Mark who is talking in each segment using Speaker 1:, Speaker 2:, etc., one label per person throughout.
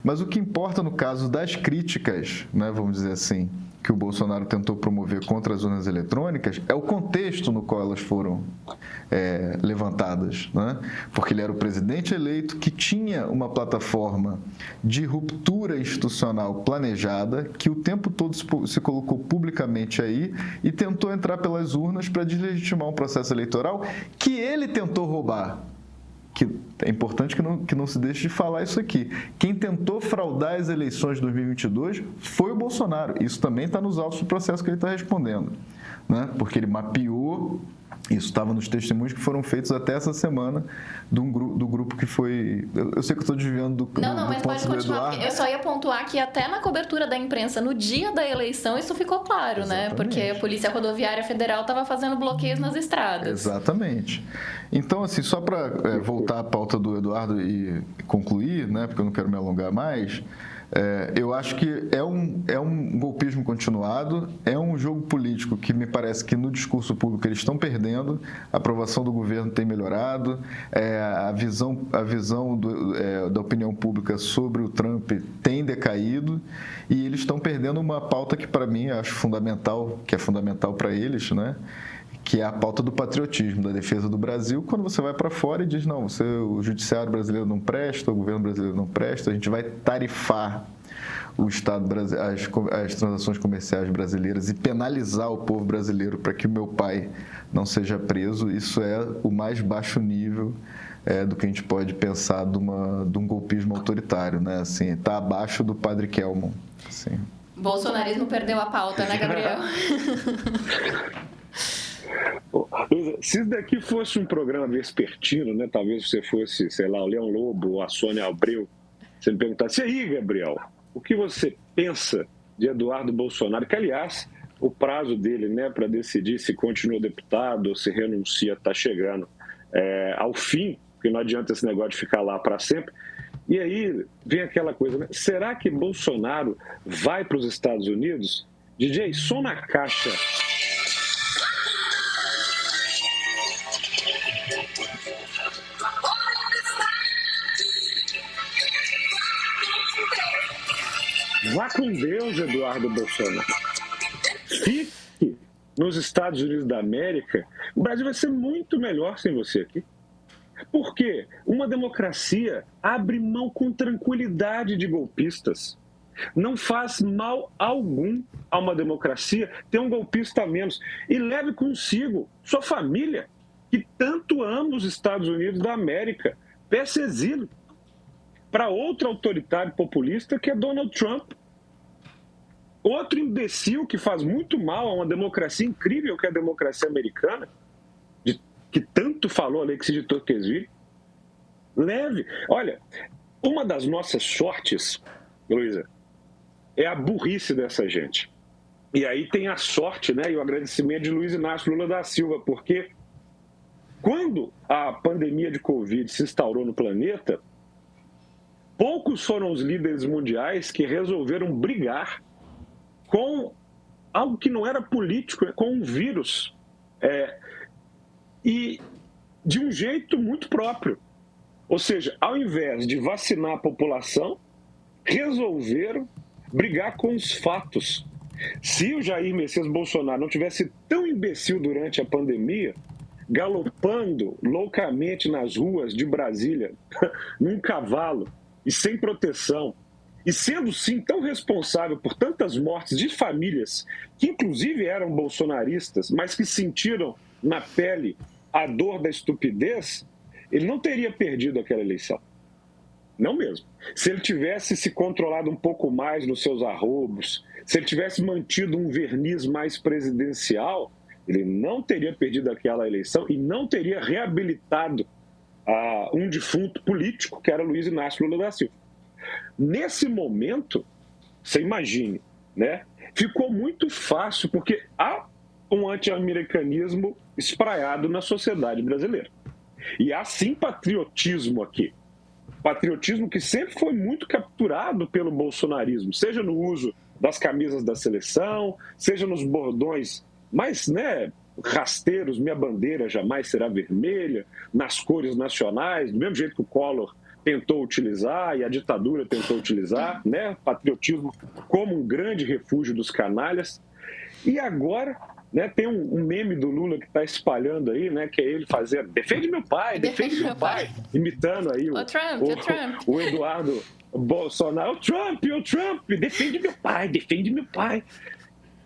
Speaker 1: Mas o que importa no caso das críticas, né, vamos dizer assim, que o Bolsonaro tentou promover contra as urnas eletrônicas, é o contexto no qual elas foram levantadas, né? Porque ele era o presidente eleito que tinha uma plataforma de ruptura institucional planejada, que o tempo todo se colocou publicamente aí e tentou entrar pelas urnas para deslegitimar um processo eleitoral que ele tentou roubar. Que é importante que não se deixe de falar isso aqui. Quem tentou fraudar as eleições de 2022 foi o Bolsonaro. Isso também está nos autos do processo que ele está respondendo, né? Porque ele mapeou, isso estava nos testemunhos que foram feitos até essa semana do grupo que foi... Eu sei que eu estou desviando do ponto
Speaker 2: mas pode continuar. Eu só ia pontuar que até na cobertura da imprensa, no dia da eleição, isso ficou claro,
Speaker 1: Exatamente.
Speaker 2: né? Porque a Polícia Rodoviária Federal estava fazendo bloqueios nas estradas.
Speaker 1: Exatamente. Então, assim, só para voltar à pauta do Eduardo e concluir, né? Porque eu não quero me alongar mais... eu acho que é um golpismo continuado, é um jogo político que me parece que no discurso público eles estão perdendo, a aprovação do governo tem melhorado, a visão da opinião pública sobre o Trump tem decaído e eles estão perdendo uma pauta que para mim eu acho fundamental, que é fundamental para eles, né? Que é a pauta do patriotismo, da defesa do Brasil, quando você vai para fora e diz, não, o judiciário brasileiro não presta, o governo brasileiro não presta, a gente vai tarifar o Estado brasileiro, as transações comerciais brasileiras e penalizar o povo brasileiro para que o meu pai não seja preso. Isso é o mais baixo nível do que a gente pode pensar de um golpismo autoritário, né? Assim, está abaixo do Padre Kelmon. Assim.
Speaker 2: Bolsonarismo perdeu a pauta, né, Gabriel?
Speaker 3: Luísa, se isso daqui fosse um programa vespertino, né? Talvez você fosse, sei lá, o Leão Lobo ou a Sônia Abreu, você me perguntasse, e aí, Gabriel, o que você pensa de Eduardo Bolsonaro? Que, aliás, o prazo dele, né, para decidir se continua deputado ou se renuncia está chegando ao fim, porque não adianta esse negócio de ficar lá para sempre. E aí vem aquela coisa, né? Será que Bolsonaro vai para os Estados Unidos? DJ, som na caixa. Vá com Deus, Eduardo Bolsonaro. Fique nos Estados Unidos da América. O Brasil vai ser muito melhor sem você aqui. Por quê? Uma democracia abre mão com tranquilidade de golpistas. Não faz mal algum a uma democracia ter um golpista a menos. E leve consigo sua família, que tanto ama os Estados Unidos da América. Peça exílio para outro autoritário populista que é Donald Trump. Outro imbecil que faz muito mal a uma democracia incrível que é a democracia americana, que tanto falou Alexis de Tocqueville. Leve. Olha, uma das nossas sortes, Luísa, é a burrice dessa gente. E aí tem a sorte, né, e o agradecimento de Luiz Inácio Lula da Silva, porque quando a pandemia de Covid se instaurou no planeta, poucos foram os líderes mundiais que resolveram brigar com algo que não era político, com um vírus. E de um jeito muito próprio. Ou seja, ao invés de vacinar a população, resolveram brigar com os fatos. Se o Jair Messias Bolsonaro não tivesse tão imbecil durante a pandemia, galopando loucamente nas ruas de Brasília, num cavalo e sem proteção, e sendo, sim, tão responsável por tantas mortes de famílias que, inclusive, eram bolsonaristas, mas que sentiram na pele a dor da estupidez, ele não teria perdido aquela eleição. Não mesmo. Se ele tivesse se controlado um pouco mais nos seus arroubos, se ele tivesse mantido um verniz mais presidencial, ele não teria perdido aquela eleição e não teria reabilitado um defunto político, que era Luiz Inácio Lula da Silva. Nesse momento, você imagine, né? Ficou muito fácil, porque há um anti-americanismo espraiado na sociedade brasileira. E há sim patriotismo aqui. Patriotismo que sempre foi muito capturado pelo bolsonarismo, seja no uso das camisas da seleção, seja nos bordões mais, né, rasteiros, minha bandeira jamais será vermelha, nas cores nacionais, do mesmo jeito que o Collor tentou utilizar e a ditadura tentou utilizar, né? Patriotismo como um grande refúgio dos canalhas. E agora, né, tem um meme do Lula que está espalhando aí, né, que é ele fazendo defende meu pai, imitando aí o Eduardo Bolsonaro, o Trump, defende meu pai.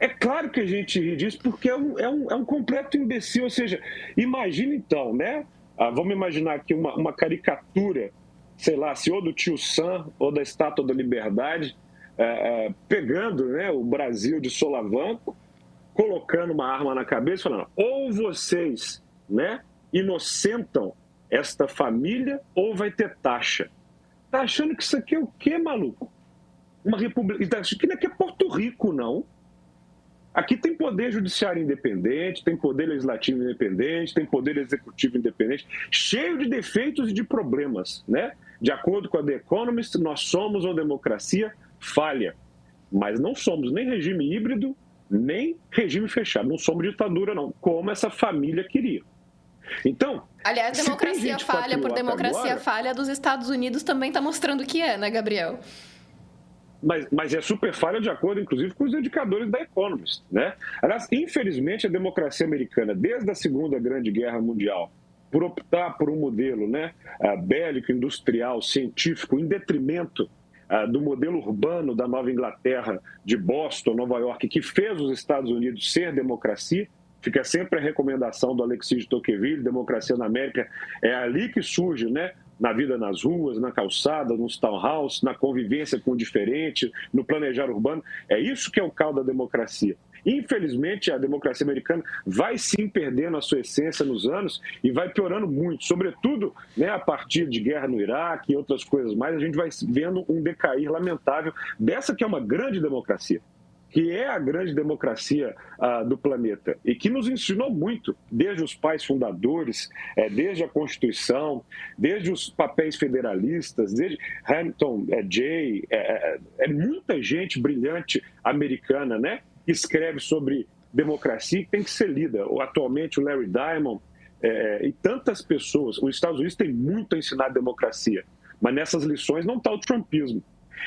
Speaker 3: É claro que a gente ri disso porque é um completo imbecil. Ou seja, imagina então, né? Vamos imaginar aqui uma caricatura, sei lá, se ou do Tio Sam ou da Estátua da Liberdade, pegando, né, o Brasil de solavanco, colocando uma arma na cabeça e falando: ou vocês, né, inocentam esta família ou vai ter taxa. Tá achando que isso aqui é o quê, maluco? Uma república. Isso aqui não é Porto Rico, não. Aqui tem poder judiciário independente, tem poder legislativo independente, tem poder executivo independente, cheio de defeitos e de problemas, né? De acordo com a The Economist, nós somos uma democracia falha, mas não somos nem regime híbrido, nem regime fechado. Não somos ditadura, não, como essa família queria. Então,
Speaker 2: aliás, democracia falha por democracia agora, falha dos Estados Unidos também está mostrando que é, né, Gabriel?
Speaker 3: Mas é super falha de acordo, inclusive, com os indicadores da Economist, né? Aliás, infelizmente, a democracia americana, desde a Segunda Grande Guerra Mundial, por optar por um modelo, né, bélico, industrial, científico, em detrimento do modelo urbano da Nova Inglaterra, de Boston, Nova York, que fez os Estados Unidos ser democracia. Fica sempre a recomendação do Alexis de Tocqueville, Democracia na América, é ali que surge, né? Na vida nas ruas, na calçada, nos townhouse, na convivência com o diferente, no planejar urbano. É isso que é o caldo da democracia. Infelizmente, a democracia americana vai sim perdendo a sua essência nos anos e vai piorando muito, sobretudo, né, a partir de guerra no Iraque e outras coisas mais, a gente vai vendo um decair lamentável dessa que é uma grande democracia, que é a grande democracia do planeta e que nos ensinou muito, desde os pais fundadores, desde a Constituição, desde os papéis federalistas, desde Hamilton, Jay, muita gente brilhante americana, né, que escreve sobre democracia que tem que ser lida. Atualmente o Larry Diamond e tantas pessoas. Os Estados Unidos têm muito a ensinar democracia, mas nessas lições não está o trumpismo.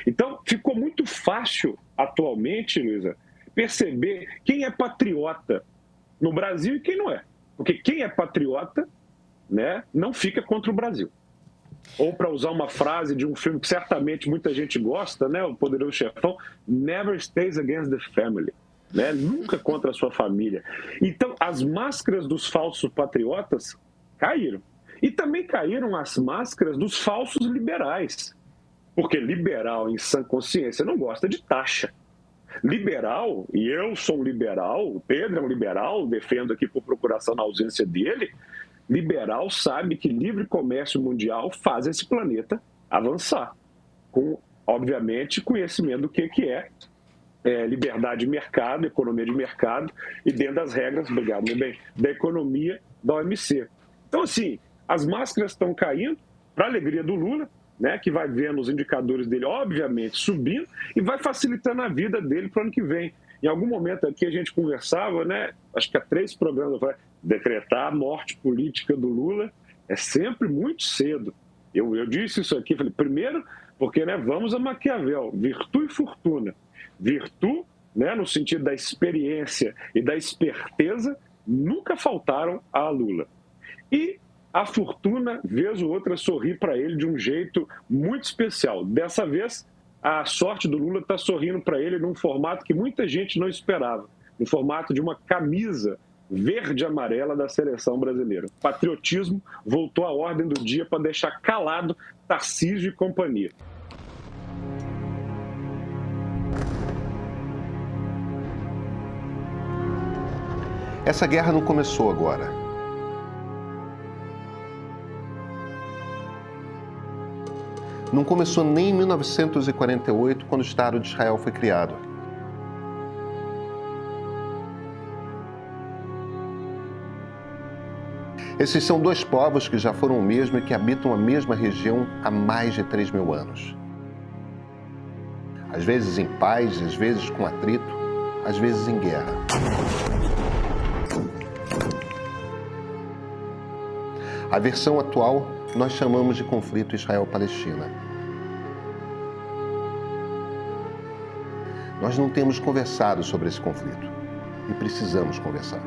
Speaker 3: Então, ficou muito fácil, atualmente, Luísa, perceber quem é patriota no Brasil e quem não é. Porque quem é patriota, né, não fica contra o Brasil. Ou, para usar uma frase de um filme que certamente muita gente gosta, né, O Poderoso Chefão, never stays against the family. Né? Nunca contra a sua família. Então, as máscaras dos falsos patriotas caíram. E também caíram as máscaras dos falsos liberais. Porque liberal em sã consciência não gosta de taxa. Liberal, e eu sou um liberal, o Pedro é um liberal, defendo aqui por procuração na ausência dele, liberal sabe que livre comércio mundial faz esse planeta avançar. Com, obviamente, conhecimento do que é liberdade de mercado, economia de mercado e dentro das regras, obrigado, meu bem, da economia da OMC. Então, assim, as máscaras estão caindo, para a alegria do Lula, né, que vai vendo os indicadores dele, obviamente, subindo e vai facilitando a vida dele para o ano que vem. Em algum momento aqui a gente conversava, né, acho que há 3 programas, eu falei, decretar a morte política do Lula é sempre muito cedo. Eu disse isso aqui, falei, primeiro, porque, né, vamos a Maquiavel, virtude e fortuna. Virtude, né, no sentido da experiência e da esperteza, nunca faltaram a Lula. E a fortuna, vez ou outra, sorri para ele de um jeito muito especial. Dessa vez, a sorte do Lula está sorrindo para ele num formato que muita gente não esperava, no formato de uma camisa verde e amarela da seleção brasileira. O patriotismo voltou à ordem do dia para deixar calado Tarcísio e companhia.
Speaker 4: Essa guerra não começou agora. Não começou nem em 1948, quando o Estado de Israel foi criado. Esses são 2 povos que já foram o mesmo e que habitam a mesma região há mais de 3.000 anos. Às vezes em paz, às vezes com atrito, às vezes em guerra. A versão atual nós chamamos de conflito Israel-Palestina. Nós não temos conversado sobre esse conflito e precisamos conversar.